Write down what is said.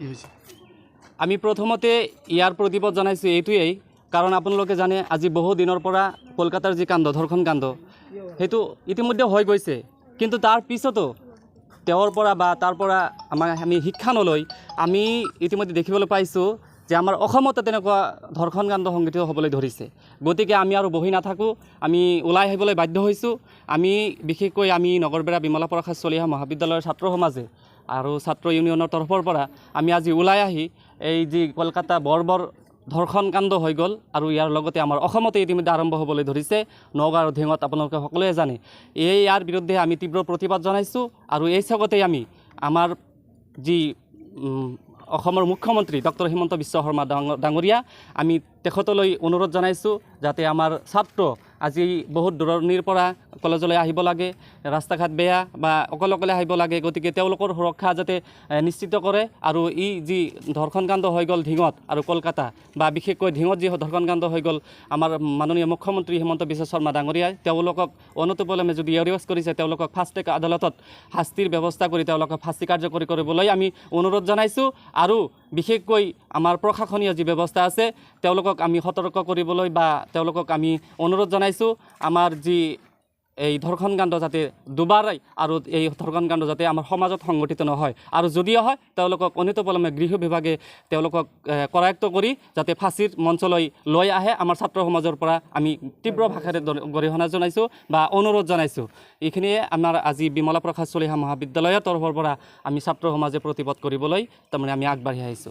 কি হৈছে? আমি প্ৰথমতে ইয়াৰ প্ৰতিবাদ জনাইছোঁ এইটোৱেই, কাৰণ আপোনালোকে জানে আজি বহু দিনৰ পৰা কলকাতাৰ যি কাণ্ড, ধৰ্ষণ কাণ্ড, সেইটো ইতিমধ্যে হৈ গৈছে। কিন্তু তাৰ পিছতো তেওঁৰ পৰা বা তাৰ পৰা আমি শিক্ষা নলৈ আমি ইতিমধ্যে দেখিবলৈ পাইছোঁ যে আমাৰ অসমতে তেনেকুৱা ধৰ্ষণ কাণ্ড সংঘটিত হ'বলৈ ধৰিছে। গতিকে আমি আৰু বহি নাথাকোঁ, আমি ওলাই আহিবলৈ বাধ্য হৈছোঁ। আমি বিশেষকৈ আমি নগৰবেৰা বিমলা প্ৰসাদ চলিহা মহাবিদ্যালয়ৰ ছাত্ৰ সমাজে আৰু ছাত্ৰ ইউনিয়নৰ তৰফৰ পৰা আমি আজি ওলাই আহি এই যি কলকাতা বৰ ধৰ্ষণ কাণ্ড হৈ গ'ল আৰু ইয়াৰ লগতে আমাৰ অসমতে ইতিমধ্যে আৰম্ভ হ'বলৈ ধৰিছে নগাঁও আৰু ঢেঙত, আপোনালোকে সকলোৱে জানে। ইয়াৰ বিৰুদ্ধে আমি তীব্ৰ প্ৰতিবাদ জনাইছোঁ আৰু এই চগতেই আমি আমাৰ যি অসমৰ মুখ্যমন্ত্ৰী ডক্টৰ হিমন্ত বিশ্ব শৰ্মা ডাঙৰীয়া, আমি তেখেতলৈ অনুৰোধ জনাইছোঁ যাতে আমাৰ ছাত্ৰ আজি বহুত দূৰণিৰ পৰা কলেজলৈ আহিব লাগে, ৰাস্তা ঘাট বেয়া বা অকলে আহিব লাগে, গতিকে তেওঁলোকৰ সুৰক্ষা যাতে নিশ্চিত কৰে। আৰু ই যি ধৰ্ষণ কাণ্ড হৈ গ'ল ঢিঙত আৰু কলকাতা, বা বিশেষকৈ ঢিঙত যি ধৰ্ষণ কাণ্ড হৈ গ'ল, আমাৰ মাননীয় মুখ্যমন্ত্ৰী হিমন্ত বিশ্ব শৰ্মা ডাঙৰীয়াই তেওঁলোকক অনতিপলমে যদি এৰেষ্ট কৰিছে, তেওঁলোকক ফাষ্ট ট্ৰেক আদালতত শাস্তিৰ ব্যৱস্থা কৰি তেওঁলোকক শাস্তি কাৰ্যকৰী কৰিবলৈ আমি অনুৰোধ জনাইছোঁ। আৰু বিশেষকৈ আমাৰ প্ৰশাসনীয় যি ব্যৱস্থা আছে তেওঁলোকক আমি সতৰ্ক কৰিবলৈ বা তেওঁলোকক আমি অনুৰোধ জনাইছোঁ, আমাৰ যি এই ধৰ্ষণ কাণ্ড যাতে দুবাৰাই আৰু এই ধৰ্ষণ কাণ্ড যাতে আমাৰ সমাজত সংগঠিত নহয়, আৰু যদিও হয় তেওঁলোকক অনতিপলমে গৃহ বিভাগে তেওঁলোকক কৰায়ত্ব কৰি যাতে ফাঁচীৰ মঞ্চলৈ লৈ আহে, আমাৰ ছাত্ৰ সমাজৰ পৰা আমি তীব্ৰ ভাষাৰে গৰিহণা জনাইছোঁ বা অনুৰোধ জনাইছোঁ। এইখিনিয়ে আমাৰ আজি বিমলা প্ৰসাদ চলিহা মহাবিদ্যালয়ৰ তৰফৰ পৰা আমি ছাত্ৰ সমাজে প্ৰতিবাদ কৰিবলৈ তাৰমানে আমি আগবাঢ়ি আহিছোঁ।